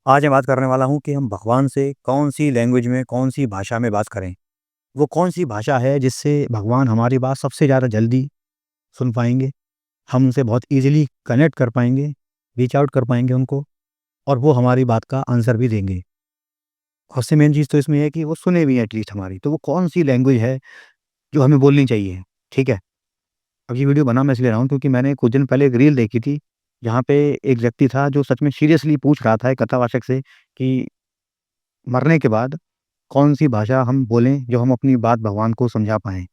आज मैं बात करने वाला हूँ कि हम भगवान से कौन-सी लैंग्वेज में, कौन-सी भाषा में बात करें। वो कौन-सी भाषा है जिससे भगवान हमारी बात सबसे ज़्यादा जल्दी सुन पाएँगे, हम उनसे बहुत ईज़िली कनेक्ट कर पाएँगे, रीच आउट कर पाएँगे उनको और वो हमारी बात का आंसर भी देंगे। और सबसे मेन चीज़ तो इसमें है कि वो सुने भी एटलीस्ट हमारी। तो वो कौन-सी लैंग्वेज है जो हमें बोलनी चाहिए, ठीक है? अब ये वीडियो बना मैं इसलिए रहा हूँ क्योंकि मैंने कुछ दिन पहले एक रील देखी थी, जहाँ पे एक व्यक्ति था जो सच में सीरियसली पूछ रहा था एक कथावाचक से कि मरने के बाद कौन-सी भाषा हम बोलें जो हम अपनी बात भगवान को समझा पाएँ?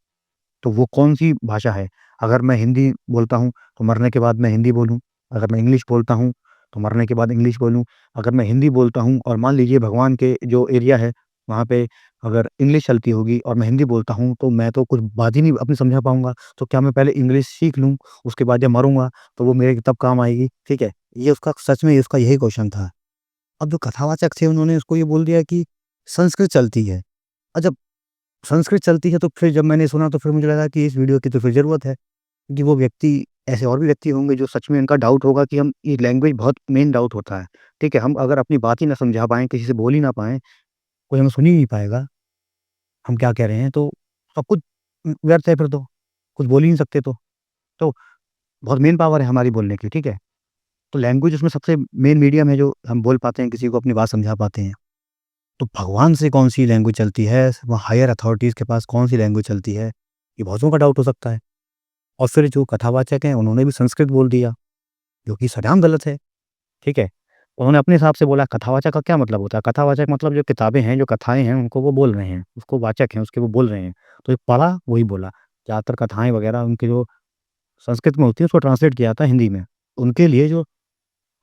तो वो कौन-सी भाषा है? अगर मैं हिंदी बोलता हूँ, तो मरने के बाद मैं हिंदी बोलूँ। अगर मैं इंग्लिश बोलता हूँ, तो मरने के बाद इंग्लिश बोलूँ। अगर मैं हिंदी बोलता हूँ और मान लीजिए भगवान के जो एरिया है, वहाँ पे अगर इंग्लिश चलती होगी और मैं हिंदी बोलता हूँ, तो मैं तो कुछ बात ही नहीं अपनी समझा पाऊँगा। तो क्या मैं पहले इंग्लिश सीख लूँ, उसके बाद जब मरूँगा, तो वो मेरे तब काम आएगी, ठीक है? ये उसका सच में इसका यही क्वेश्चन था। अब जो कथावाचक थे उन्होंने उसको ये बोल दिया कि संस्कृत चलती है। और जब संस्कृत चलती है तो फिर जब मैंने सुना तो फिर मुझे लगा कि इस वीडियो की तो फिर ज़रूरत है। क्योंकि वो व्यक्ति ऐसे और भी व्यक्ति होंगे जो सच में इनका डाउट होगा कि हम ये लैंग्वेज बहुत मेन डाउट होता है। ठीक है? हम अगर अपनी बात ही ना समझा पाएँ, किसी से बोल ही ना पाएँ, कोई हमें सुन ही नहीं पाएगा, हम क्या कह रहे हैं तो सब कुछ व्यर्थ है फिर तो, कुछ बोल ही नहीं सकते तो। तो बहुत मेन पावर है हमारी बोलने की, ठीक है? तो लैंग्वेज उसमें सबसे मेन मीडियम है जो हम बोल पाते हैं, किसी को अपनी बात समझा पाते हैं। तो भगवान से कौन-सी लैंग्वेज चलती है, वो हायर अथॉरिटीज़ के पास कौन-सी लैंग्वेज चलती है, ये बहुतों का डाउट हो सकता है। और फिर जो कथावाचक हैं, उन्होंने भी संस्कृत बोल दिया, जो कि सरेआम गलत है, ठीक है? उन्होंने अपने हिसाब से बोला, कथावाचक का क्या मतलब होता है? कथावाचक मतलब जो किताबें हैं, जो कथाएँ हैं, उनको वो बोल रहे हैं, उसको वाचक हैं, उसके वो बोल रहे हैं। तो एक पढ़ा, वही बोला। ज़्यादातर कथाएँ वगैरह उनकी जो संस्कृत में होती हैं, उसको ट्रांसलेट किया जाता है हिंदी में। उनके लिए जो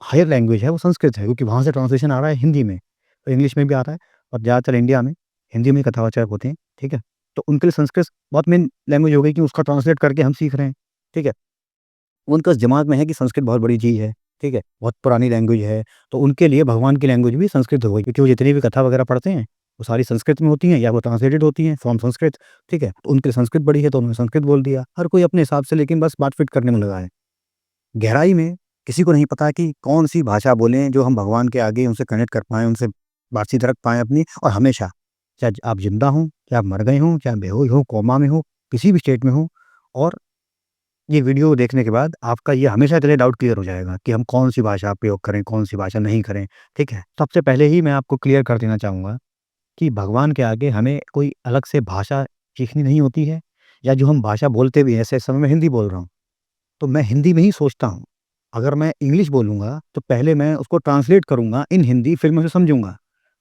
हायर लैंग्वेज है, वो संस्कृत है, क्योंकि वहाँ से ट्रांसलेशन आ रहा है हिंदी में। तो इंग्लिश में भी आ रहा है और ज़्यादातर इंडिया में हिंदी में कथावाचक होते हैं, ठीक है? तो उनके लिए संस्कृत बहुत मेन लैंग्वेज हो गई कि उसका ट्रांसलेट करके हम सीख रहे हैं, ठीक है? उनके उस दिमाग में है कि संस्कृत बहुत बड़ी चीज़ है, ठीक है? बहुत पुरानी लैंग्वेज है, तो उनके लिए भगवान की लैंग्वेज भी संस्कृत हो गई, क्योंकि वो जितनी भी कथा वगैरह पढ़ते हैं, वो सारी संस्कृत में होती हैं या वो ट्रांसलेटेड होती हैं फ्रॉम संस्कृत, ठीक है? तो उनके लिए संस्कृत बड़ी है, तो उन्होंने संस्कृत बोल दिया। हर कोई अपने हिसाब से लेकिन बस बात फिट करने में लगा है। गहराई में किसी को नहीं पता कि कौन-सी भाषा बोलें जो हम भगवान के आगे उनसे कनेक्ट कर पाएँ, उनसे बातचीत रख पाएँ अपनी और हमेशा। चाहे आप ज़िंदा हों, चाहे आप मर गए हों, चाहे बेहोश हों, कोमा में हों, किसी भी स्टेट में हों और ये वीडियो देखने के बाद आपका ये हमेशा के लिए डाउट क्लियर हो जाएगा कि हम कौन-सी भाषा प्रयोग करें, कौन-सी भाषा नहीं करें, ठीक है? सबसे पहले ही मैं आपको क्लियर कर देना चाहूँगा कि भगवान के आगे हमें कोई अलग से भाषा सीखनी नहीं होती है या जो हम भाषा बोलते भी हैं, जैसे इस समय मैं हिंदी बोल रहा हूँ, तो मैं हिंदी में ही सोचता हूँ। अगर मैं इंग्लिश बोलूँगा, तो पहले मैं उसको ट्रांसलेट करूँगा इन हिंदी, फिर मैं उसे समझूँगा,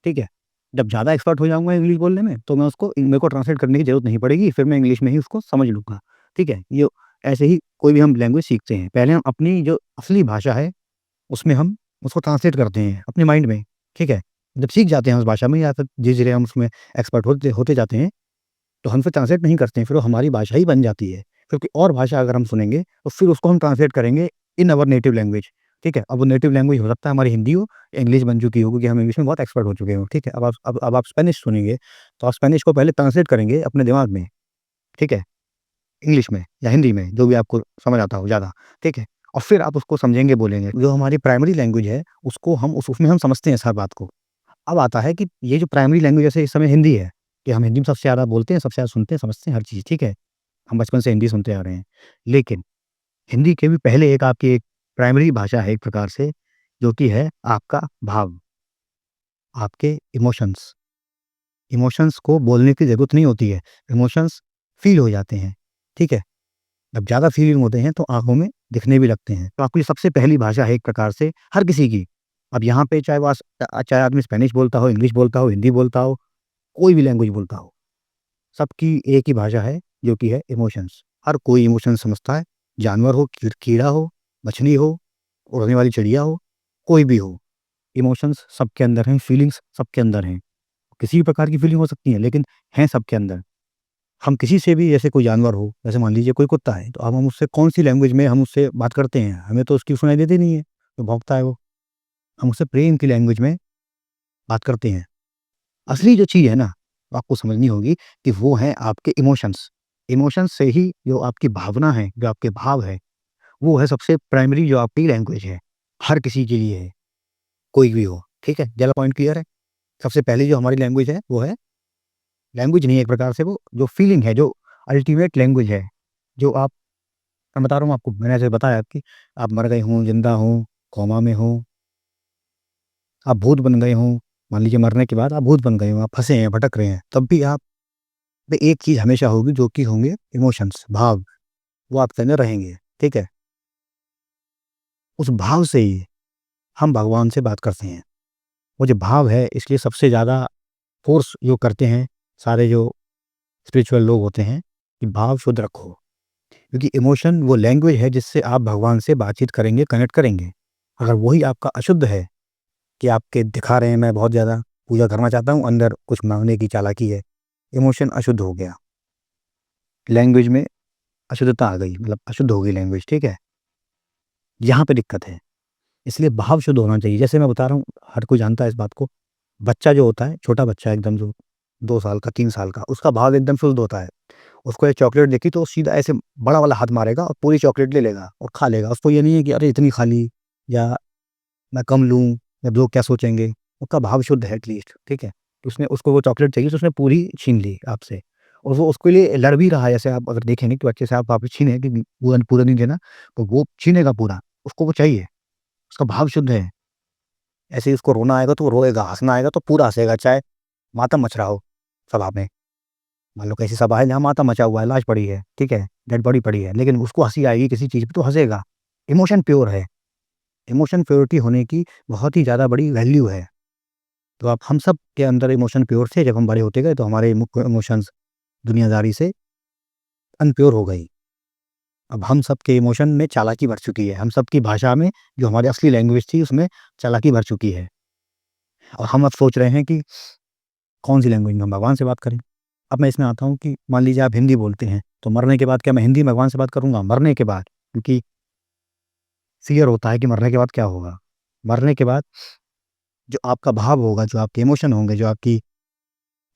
ठीक है? जब ज़्यादा एक्सपर्ट हो जाऊँगा इंग्लिश बोलने में, तो मैं उसको मेरे को ट्रांसलेट करने की ज़रूरत नहीं पड़ेगी, फिर मैं इंग्लिश में ही उसको समझ लूँगा, ठीक है? ये ऐसे ही कोई भी हम लैंग्वेज सीखते हैं, पहले हम अपनी जो असली भाषा है, उसमें हम उसको ट्रांसलेट करते हैं अपने माइंड में, ठीक है? जब सीख जाते हैं उस भाषा में या फिर धीरे-धीरे हम उसमें एक्सपर्ट होते होते जाते हैं, तो हम फिर ट्रांसलेट नहीं करते हैं, फिर वो हमारी भाषा ही बन जाती है। क्योंकि और भाषा अगर हम सुनेंगे, तो फिर उसको हम ट्रांसलेट करेंगे इन अवर नेटिव लैंग्वेज, ठीक है? अब वो नेटिव लैंग्वेज हो सकता है हमारी हिंदी हो या इंग्लिश बन चुकी हो, क्योंकि हम इंग्लिश में बहुत एक्सपर्ट हो चुके हो, ठीक है? अब आप स्पेनिश सुनेंगे, तो आप स्पेनिश को पहले ट्रांसलेट करेंगे अपने दिमाग में, ठीक है? इंग्लिश में या हिंदी में, जो भी आपको समझ आता हो ज़्यादा, ठीक है? और फिर आप उसको समझेंगे, बोलेंगे। जो हमारी प्राइमरी लैंग्वेज है, उसको हम उसमें हम समझते हैं हर बात को। अब आता है कि ये जो प्राइमरी लैंग्वेज जैसे इस समय हिंदी है, कि हम हिंदी में सबसे ज़्यादा बोलते हैं, सबसे ज़्यादा सुनते हैं, समझते हैं हर चीज़, ठीक है? हम बचपन से हिंदी सुनते आ रहे हैं। लेकिन हिंदी के भी पहले एक आपकी एक प्राइमरी भाषा है एक प्रकार से, जो कि है आपका भाव, आपके इमोशंस। इमोशंस को बोलने की ज़रूरत नहीं होती है, इमोशंस फ़ील हो जाते हैं, ठीक है? जब ज़्यादा फीलिंग होते हैं तो आँखों में दिखने भी लगते हैं। तो आपकी ये सबसे पहली भाषा है एक प्रकार से हर किसी की। अब यहाँ पे चाहे आदमी स्पेनिश बोलता हो, इंग्लिश बोलता हो, हिंदी बोलता हो, कोई भी लैंग्वेज बोलता हो, सबकी एक ही भाषा है जो कि है इमोशंस। हर कोई इमोशन समझता है, जानवर हो, कीड़ा हो, मछली हो, उड़ने वाली चिड़िया हो, कोई भी हो। इमोशंस सबके अंदर हैं, फीलिंग्स सबके अंदर हैं। किसी भी प्रकार की फीलिंग हो सकती है लेकिन हैं सबके अंदर। हम किसी से भी जैसे कोई जानवर हो, जैसे मान लीजिए कोई कुत्ता है, तो अब हम उससे कौन-सी लैंग्वेज में हम उससे बात करते हैं? हमें तो उसकी सुनाई देती नहीं है, तो भौंकता है वो। हम उससे प्रेम की लैंग्वेज में बात करते हैं। असली जो चीज़ है ना, वो आपको समझनी होगी कि वो हैं आपके इमोशंस। इमोशंस से ही जो आपकी भावना है, जो आपके भाव है, वो है सबसे प्राइमरी जो आपकी लैंग्वेज है। हर किसी के लिए है, कोई भी हो। ठीक है, ज़्यादा पॉइंट क्लियर है? सबसे पहली जो हमारी लैंग्वेज है वो है, लैंग्वेज नहीं है एक प्रकार से, वो जो फीलिंग है, जो अल्टीमेट लैंग्वेज है, जो आप, मैं बता रहा हूँ आपको, मैंने ऐसे बताया कि आप मर गए हों, ज़िंदा हों, कोमा में हों, आप भूत बन गए हों, मान लीजिए मरने के बाद आप भूत बन गए हों, आप फँसे हैं, भटक रहे हैं, तब भी आप में एक चीज़ हमेशा होगी जो कि होंगे इमोशंस, भाव, वो आपके अंदर रहेंगे, ठीक है? उस भाव से ही हम भगवान से बात करते हैं। वो जो भाव है, इसलिए सबसे ज़्यादा फ़ोर्स जो करते हैं सारे जो स्पिरिचुअल लोग होते हैं कि भाव शुद्ध रखो, क्योंकि इमोशन वो लैंग्वेज है जिससे आप भगवान से बातचीत करेंगे, कनेक्ट करेंगे। अगर वही आपका अशुद्ध है कि आपके दिखा रहे हैं मैं बहुत ज़्यादा पूजा करना चाहता हूँ, अंदर कुछ माँगने की चालाकी है, इमोशन अशुद्ध हो गया, लैंग्वेज में अशुद्धता आ गई, मतलब अशुद्ध हो गई लैंग्वेज, ठीक है? यहाँ पे दिक्कत है, इसलिए भाव शुद्ध होना चाहिए। जैसे मैं बता रहा हूँ, हर कोई जानता है इस बात को, बच्चा जो होता है, छोटा बच्चा एकदम जो 2 साल का, 3 साल का, उसका भाव एकदम शुद्ध होता है। उसको एक चॉकलेट देखी तो वो सीधा ऐसे बड़ा वाला हाथ मारेगा और पूरी चॉकलेट ले लेगा और खा लेगा। उसको ये नहीं है कि अरे इतनी खा ली, या मैं कम लूँ, या लोग क्या सोचेंगे? उसका भाव शुद्ध है एटलीस्ट, ठीक है? उसने, उसको वो चॉकलेट चाहिए तो उसने पूरी छीन ली आपसे, और वो उसके लिए लड़ भी रहा है। जैसे आप अगर देखेंगे कि बच्चे से आप वापस छीने कि पूरा पूरा नहीं देना, तो वो छीनेगा पूरा, उसको वो चाहिए, उसका भाव शुद्ध है। ऐसे ही उसको रोना आएगा तो वो रोएगा, हँसना आएगा तो पूरा हँसेगा, चाहे मातम मच रहा हो सभा में। मान लो कैसी सभा है जहाँ मातम मचा हुआ है, लाश पड़ी है, ठीक है? डेड बॉडी पड़ी है, लेकिन उसको हँसी आएगी किसी चीज़ पे तो हँसेगा। इमोशन प्योर है। इमोशन प्योरिटी होने की बहुत ही ज़्यादा बड़ी वैल्यू है। तो आप, हम सब के अंदर इमोशन प्योर थे, जब हम बड़े होते गए तो हमारे मुख्य इमोशंस दुनियादारी से अनप्योर हो गई। अब हम सब के इमोशन में चालाकी भर चुकी है, हम सब की भाषा में, जो हमारी असली लैंग्वेज थी उसमें चालाकी भर चुकी है, और हम अब सोच रहे हैं कि कौन-सी लैंग्वेज में हम भगवान से बात करें। अब मैं इसमें आता हूँ कि मान लीजिए आप हिंदी बोलते हैं, तो मरने के बाद क्या मैं हिंदी में भगवान से बात करूँगा? मरने के बाद, क्योंकि फ़ियर होता है कि मरने के बाद क्या होगा? मरने के बाद जो आपका भाव होगा, जो आपके इमोशन होंगे, जो आपकी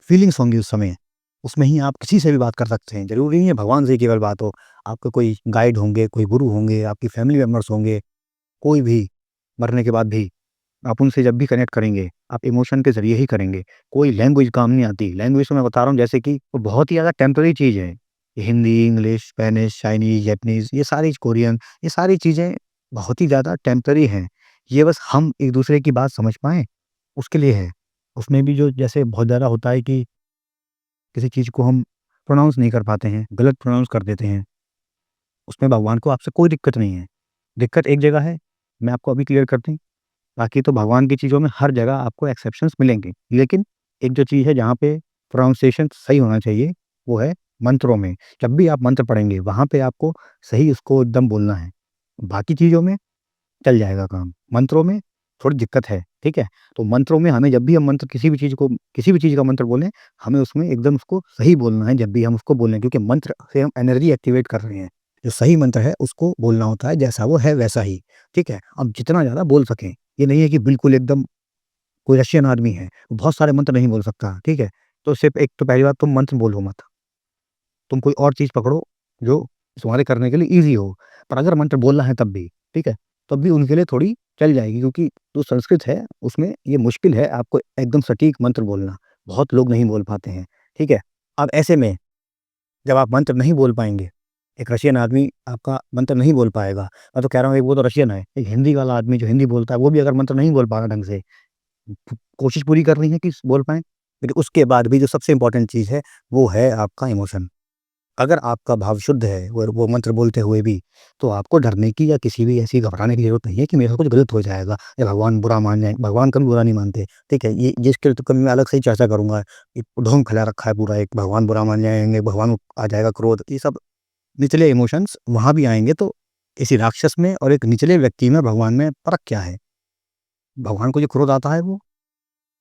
फीलिंग्स होंगी उस समय, उसमें ही आप किसी से भी बात कर सकते हैं। ज़रूरी नहीं है भगवान से ही केवल बात हो, आपके कोई गाइड होंगे, कोई गुरु होंगे, आपकी फैमिली मेंबर्स होंगे, कोई भी, मरने के बाद भी आप उनसे जब भी कनेक्ट करेंगे, आप इमोशन के ज़रिए ही करेंगे। कोई लैंग्वेज काम नहीं आती। लैंग्वेज तो मैं बता रहा हूँ जैसे कि वो बहुत ही ज़्यादा टेम्परेरी चीज़ है। Hindi, English, Spanish, Chinese, Japanese, ये सारी कोरियन, ये सारी चीज़ें बहुत ही ज़्यादा टेम्परेरी हैं। ये बस हम एक-दूसरे की बात समझ पाएँ, उसके लिए है। उसमें भी जो जैसे बहुत ज़्यादा होता है कि किसी चीज़ को हम प्रोनाउंस नहीं कर पाते हैं, गलत प्रोनाउंस कर देते हैं, उसमें भगवान को आपसे कोई दिक्कत नहीं है। दिक्कत एक जगह है, मैं आपको अभी क्लियर कर दूँ, बाकी तो भगवान की चीज़ों में हर जगह आपको एक्सेप्शंस मिलेंगे। लेकिन एक जो चीज़ है जहाँ पे प्रोनाउंसिएशन सही होना चाहिए, वो है मंत्रों में। जब भी आप मंत्र पढ़ेंगे, वहाँ पे आपको सही उसको एकदम बोलना है। बाकी चीज़ों में चल जाएगा काम, मंत्रों में थोड़ी दिक्कत है, ठीक है? तो मंत्रों में हमें, जब भी हम मंत्र किसी भी चीज़ को, किसी भी चीज़ का मंत्र बोलें, हमें उसमें एकदम उसको सही बोलना है जब भी हम उसको बोलें, क्योंकि मंत्र से हम एनर्जी एक्टिवेट कर रहे हैं। जो सही मंत्र है उसको बोलना होता है, जैसा वो है वैसा ही, ठीक है? अब जितना ज़्यादा बोल सकें, ये नहीं है कि बिल्कुल एकदम, कोई रशियन आदमी है, वो बहुत सारे मंत्र नहीं बोल सकता, ठीक है? तो सिर्फ़ एक तो पहली बात, तुम मंत्र बोलो मत। तुम कोई और चीज़ पकड़ो जो तुम्हारे करने के लिए ईज़ी हो। पर अगर मंत्र बोलना है तब भी, ठीक है? तब भी उनके लिए थोड़ी चल जाएगी, क्योंकि जो संस्कृत है उसमें ये मुश्किल है आपको एकदम सटीक मंत्र बोलना। बहुत लोग नहीं बोल पाते हैं, ठीक है? अब ऐसे में जब आप मंत्र नहीं बोल पाएँगे, एक रशियन आदमी आपका मंत्र नहीं बोल पाएगा। मैं तो कह रहा हूँ, एक वो तो रशियन है, एक हिंदी वाला आदमी जो हिंदी बोलता है, वो भी अगर मंत्र नहीं बोल पा रहा ढंग से, कोशिश पूरी करनी है कि बोल पाएँ। लेकिन उसके बाद भी जो सबसे इम्पोर्टेंट चीज़ है, वो है आपका इमोशन। अगर आपका भाव शुद्ध है और वो मंत्र बोलते हुए भी, तो आपको डरने की या किसी भी ऐसी घबराने की ज़रूरत नहीं है कि मेरे साथ कुछ गलत हो जाएगा या भगवान बुरा मान जाए। भगवान कभी बुरा नहीं मानते, ठीक है? ये जिसके तो कभी मैं अलग से ही चर्चा करूँगा। एक ढोंग फैला रखा है पूरा, एक भगवान बुरा मान जाएँगे, भगवान आ जाएगा क्रोध, ये सब निचले इमोशंस वहाँ भी आएँगे। तो किसी राक्षस में और एक निचले व्यक्ति में, भगवान में फ़र्क क्या है? भगवान को जो क्रोध आता है वो,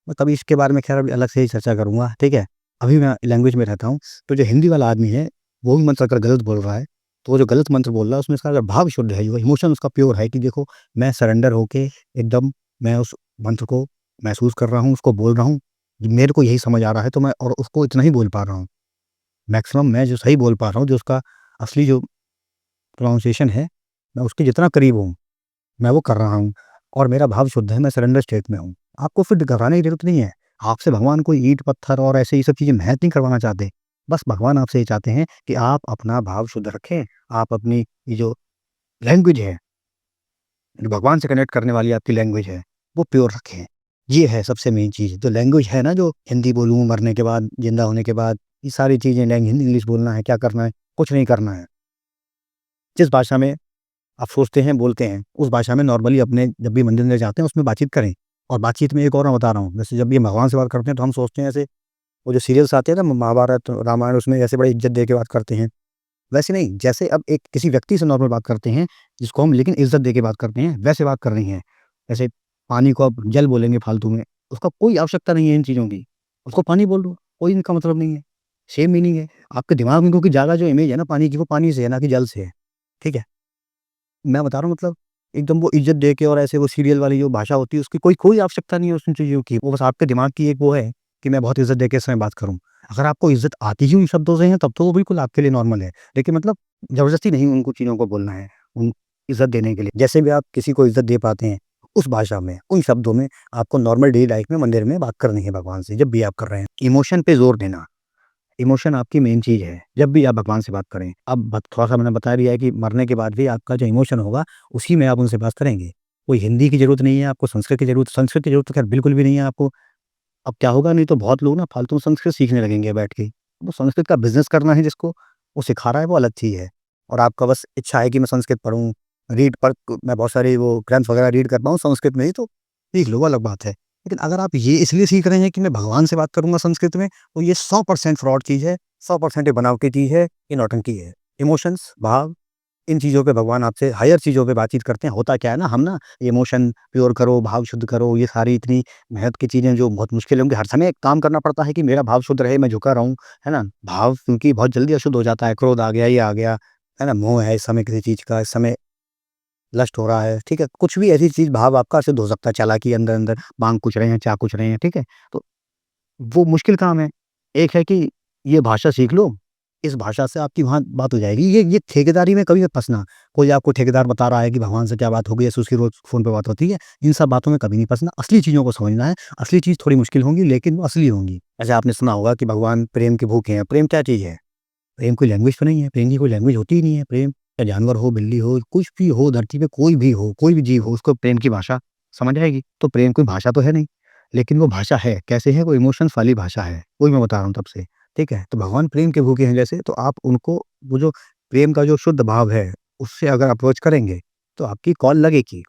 मैं कभी इसके बारे में ख़ैर अभी अलग से ही चर्चा करूँगा, ठीक है? अभी मैं लैंग्वेज में रहता हूँ, तो जो हिंदी वाला आदमी है, वो भी मंत्र अगर गलत बोल रहा है, तो वो जो गलत मंत्र बोल रहा है, उसमें उसका अगर भाव शुद्ध है, जो इमोशन उसका प्योर है कि देखो, मैं सरेंडर होके एकदम मैं उस मंत्र को महसूस कर रहा हूँ, उसको बोल रहा हूँ, मेरे को यही समझ आ रहा है, तो मैं और उसको इतना ही बोल पा रहा हूँ। मैक्सिमम मैं जो सही बोल पा रहा हूँ, जो उसका असली जो प्रोनाउंसिएशन है, मैं उसके जितना करीब हूँ, मैं वो कर रहा हूँ और मेरा भाव शुद्ध है, मैं सरेंडर स्टेट में हूँ। आपको फिर घबराने की ज़रूरत नहीं है। आपसे भगवान कोई ईंट, पत्थर और ऐसे ये सब चीज़ें मेहनत नहीं करवाना चाहते। बस भगवान आपसे ये चाहते हैं कि आप अपना भाव शुद्ध रखें, आप अपनी ये जो लैंग्वेज है, जो भगवान से कनेक्ट करने वाली आपकी लैंग्वेज है, वो प्योर रखें। ये है सबसे मेन चीज़। जो लैंग्वेज है ना, जो हिंदी बोलूँ मरने के बाद, ज़िंदा होने के बाद, ये सारी चीज़ें हिंदी, इंग्लिश बोलना है, क्या करना है, कुछ नहीं करना है। जिस भाषा में आप सोचते हैं, बोलते हैं, उस भाषा में नॉर्मली अपने जब भी मंदिर में जाते हैं, उसमें बातचीत करें। और बातचीत में एक और मैं बता रहा हूँ, जैसे जब भी हम भगवान से बात करते हैं, तो हम सोचते हैं ऐसे वो जो सीरियल्स आते हैं ना महाभारत, रामायण, उसमें ऐसे बड़ी इज़्ज़त दे के बात करते हैं। वैसे नहीं, जैसे अब एक किसी व्यक्ति से नॉर्मल बात करते हैं, जिसको हम लेकिन इज़्ज़त दे के बात करते हैं, वैसे बात करनी है। जैसे पानी को आप जल बोलेंगे फालतू में, उसका कोई आवश्यकता नहीं है इन चीज़ों की। उसको पानी बोल दो, कोई इनका मतलब नहीं है। सेम मीनिंग है। आपके दिमाग में क्योंकि ज़्यादा जो इमेज है ना पानी की, वो पानी से है, ना कि जल से है। ठीक है? मैं बता रहा हूँ मतलब एकदम वो इज़्ज़त दे के और ऐसे वो सीरियल वाली जो भाषा होती है, उसकी कोई कोई आवश्यकता नहीं है उन चीज़ों की। वो बस आपके दिमाग की एक वो है कि मैं बहुत इज़्ज़त दे के इस समय बात करूँ। अगर आपको इज़्ज़त आती ही उन शब्दों से है, तब तो वो बिल्कुल आपके लिए नॉर्मल है। लेकिन मतलब ज़बरदस्ती नहीं उनको चीज़ों को बोलना है, उन इज़्ज़त देने के लिए। जैसे भी आप किसी को इज़्ज़त दे पाते हैं, उस भाषा में, उन शब्दों में आपको नॉर्मल डेली लाइफ़ में मंदिर में बात करनी है भगवान से, जब भी आप कर रहे हैं। इमोशन पे ज़ोर देना। इमोशन आपकी मेन चीज़ है, जब भी आप भगवान से बात करें। अब ब थोड़ा-सा मैंने बता दिया है कि मरने के बाद भी आपका जो इमोशन होगा, उसी में आप उनसे बात करेंगे। कोई हिंदी की ज़रूरत नहीं है आपको, संस्कृत की ज़रूरत तो ख़ैर बिल्कुल भी नहीं है आपको। अब क्या होगा, नहीं तो बहुत लोग ना फालतू में संस्कृत सीखने लगेंगे बैठ के। वो संस्कृत का बिज़नेस करना है जिसको, वो सिखा रहा है, वो अलग चीज़ है। और आपका बस इच्छा है कि मैं संस्कृत पढ़ूँ, मैं बहुत सारे वो ग्रंथ वगैरह रीड कर पाऊँ संस्कृत में ही, तो सीख लो, वो अलग बात है। लेकिन अगर आप ये इसलिए सीख रहे हैं कि मैं भगवान से बात करूँगा संस्कृत में, तो ये 100% फ्रॉड चीज़ है, 100% ये बनावटी चीज़ है, ये नौटंकी है। इमोशंस, भाव, इन चीज़ों पे भगवान आपसे हायर चीज़ों पे बातचीत करते हैं। होता क्या है ना, हम ना इमोशन प्योर करो, भाव शुद्ध करो, ये सारी इतनी मेहनत की चीज़ें जो बहुत मुश्किल है, उनके हर समय एक काम करना पड़ता है कि मेरा भाव शुद्ध रहे, मैं झुका रहूँ, है ना? भाव क्योंकि बहुत जल्दी अशुद्ध हो जाता है, क्रोध आ गया, ये आ गया, है ना? मोह है इस समय किसी चीज़ का, इस समय लस्ट हो रहा है, ठीक है? कुछ भी ऐसी चीज़ भाव आपका अशुद्ध हो सकता है, चालाकी अंदर-अंदर माँग कुछ रहे हैं, चाह कुछ रहे हैं, ठीक है? तो वो मुश्किल काम है। एक है कि ये भाषा सीख लो, इस भाषा से आपकी वहाँ बात हो जाएगी। ये ठेकेदारी में कभी मत फँसना। कोई आपको ठेकेदार बता रहा है कि भगवान से क्या बात होगी, ऐसे उसकी रोज़ फ़ोन पे बात होती है। इन सब बातों में कभी नहीं फँसना, असली चीज़ों को समझना है। असली चीज़ थोड़ी मुश्किल होंगी, लेकिन वो असली होंगी। ऐसे आपने सुना होगा कि भगवान प्रेम के भूखे हैं। प्रेम क्या चीज़ है? प्रेम कोई लैंग्वेज तो नहीं है, प्रेम की कोई लैंग्वेज होती ही नहीं है। प्रेम चाहे जानवर हो, बिल्ली हो, कुछ भी हो, धरती पे कोई भी हो, कोई भी जीव हो, उसको प्रेम की भाषा समझ आएगी। तो प्रेम कोई भाषा तो है नहीं, लेकिन वो भाषा है। कैसे है? वो इमोशंस वाली भाषा है। वही मैं बता रहा हूँ तब से, ठीक है? तो भगवान प्रेम के भूखे हैं जैसे, तो आप उनको वो जो प्रेम का जो शुद्ध भाव है, उससे अगर अप्रोच करेंगे, तो आपकी कॉल लगेगी।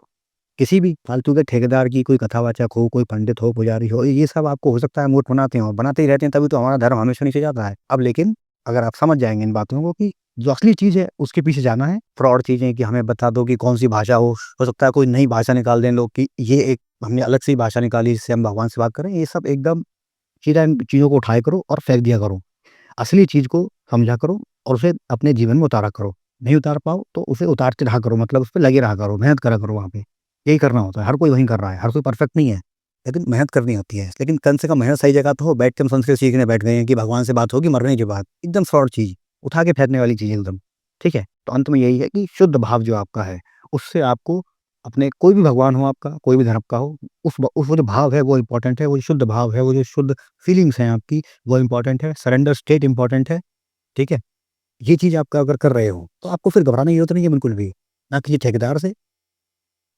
किसी भी फालतू के ठेकेदार की, कोई कथावाचक हो, कोई पंडित हो, पुजारी हो, ये सब आपको हो सकता है मूर्ख बनाते हों, बनाते ही रहते हैं, तभी तो हमारा धर्म हमेशा नीचे जाता है। अब लेकिन अगर आप समझ जाएँगे इन बातों को कि जो असली चीज़ है, उसके पीछे जाना है। फ्रॉड चीज़ें कि हमें बता दो कि कौन-सी भाषा हो सकता है कोई नई भाषा निकाल दें लोग कि ये एक हमने अलग से ही भाषा निकाली जिससे हम भगवान से बात करें। ये सब एकदम सीधा इन चीज़ों को उठाया करो और फेंक दिया करो। असली चीज़ को समझा करो और उसे अपने जीवन में उतारा करो। नहीं उतार पाओ तो उसे उतारते रहा करो, मतलब उस पे लगे रहा करो, मेहनत करा करो वहाँ पे। यही करना होता है, हर कोई वही कर रहा है, हर कोई परफेक्ट नहीं है, लेकिन मेहनत करनी होती है। लेकिन कम से कम मेहनत सही जगह तो हो, बैठ के हम संस्कृत सीखने बैठ गए हैं कि भगवान से बात होगी मरने के बाद, एकदम फ्रॉड चीज़, उठा के फेंकने वाली चीज़ एकदम, ठीक है? तो अंत में यही है कि शुद्ध भाव जो आपका है, उससे आपको अपने कोई भी भगवान हो आपका, कोई भी धर्म का हो, उस वो जो भाव है वो इम्पोर्टेंट है, वो जो शुद्ध भाव है, वो जो शुद्ध फीलिंग्स हैं आपकी, वो इम्पोर्टेंट है, सरेंडर स्टेट इम्पोर्टेंट है, ठीक है? ये चीज़ आपका अगर कर रहे हो, तो आपको फिर घबराने की ज़रूरत नहीं है बिल्कुल भी, ना किसी ठेकेदार से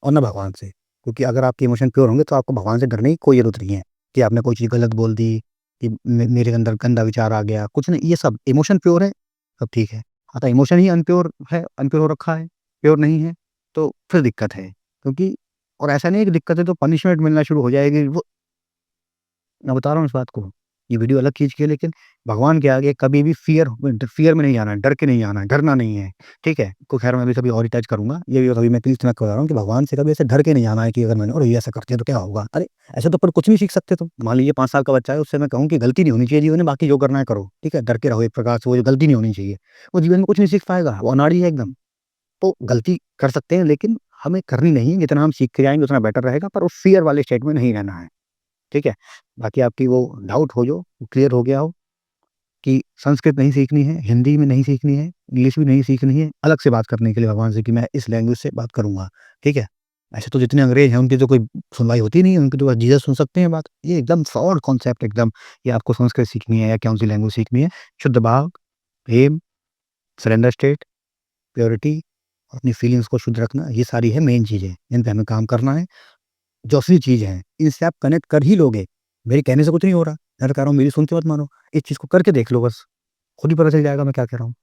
और ना भगवान से। क्योंकि अगर आपके इमोशन प्योर होंगे, तो आपको भगवान से डरने की कोई ज़रूरत नहीं है, कि आपने कोई चीज़ गलत बोल दी, कि मेरे अंदर गंदा विचार आ गया, कुछ नहीं, ये सब इमोशन प्योर है, सब ठीक है। हाँ, तो इमोशन ही अनप्योर है, अनप्योर हो रखा है, प्योर नहीं है, तो फिर दिक्कत है। क्योंकि और ऐसा नहीं है कि दिक्कत है तो पनिशमेंट मिलना शुरू हो जाएगी, वो मैं बता रहा हूँ इस बात को। ये वीडियो अलग चीज़ की है, लेकिन भगवान के आगे कभी भी फ़ियर में नहीं आना है, डर के नहीं आना है, डरना नहीं है, ठीक है? तो ख़ैर मैं अभी कभी और ही टच करूँगा। ये भी अभी मैं प्लीज़ मैं बता रहा हूँ कि भगवान से कभी ऐसे डर के नहीं आना है कि अगर मैंने और ये ऐसा करते हैं तो क्या होगा? अरे! ऐसे तो फिर कुछ नहीं सीख सकते तुम। मान लीजिए 5 साल का बच्चा है, उससे मैं कहूँ कि गलती नहीं होनी चाहिए जीवन में, बाकी जो करना है करो, ठीक है? डर के रहो एक प्रकार से, वो जो गलती नहीं होनी चाहिए। वो जीवन में कुछ नहीं सीख पाएगा, वो अनाड़ी है एकदम। तो गलती कर सकते हैं, लेकिन हमें करनी नहीं है, जितना हम सीख के जाएँगे उतना बेटर रहेगा, पर उस फ़ियर वाले स्टेट में नहीं रहना है। ठीक है? बाकी आपकी वो डाउट हो जो क्लियर हो गया हो कि संस्कृत नहीं सीखनी है, हिंदी में नहीं सीखनी है, इंग्लिश भी नहीं सीखनी है, अलग से बात करने के लिए भगवान से कि मैं इस लैंग्वेज से बात करूँगा, ठीक है? ऐसे तो जितने अंग्रेज हैं उनकी तो कोई सुनवाई होती नहीं है, उनकी तो बस जीसस सुन सकते हैं बात। ये एकदम फ्रॉड कॉन्सेप्ट एकदम। ये आपको संस्कृत सीखनी है या कौन-सी लैंग्वेज सीखनी है, शुद्ध भाव, प्रेम, सरेंडर स्टेट, प्योरिटी, अपनी फीलिंग्स को शुद्ध रखना, ये सारी है मेन चीज़ें, इन पे हमें काम करना है। जो असली चीज़ है, इनसे आप कनेक्ट कर ही लोगे। मेरे कहने से कुछ नहीं हो रहा। मैं तो कह रहा हूँ मेरी सुन के मत मानो, इस चीज़ को करके देख लो बस, खुद ही पता चल जाएगा मैं क्या कह रहा हूँ।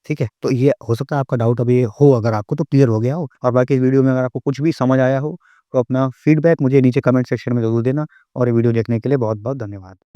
ठीक है? तो ये हो सकता है आपका डाउट अभी हो अगर आपको तो क्लियर हो गया हो, और बाकी इस वीडियो में अगर आपको कुछ भी समझ आया हो, तो अपना फीडबैक मुझे नीचे कमेंट सेक्शन में ज़रूर देना, और ये वीडियो देखने के लिए बहुत-बहुत धन्यवाद।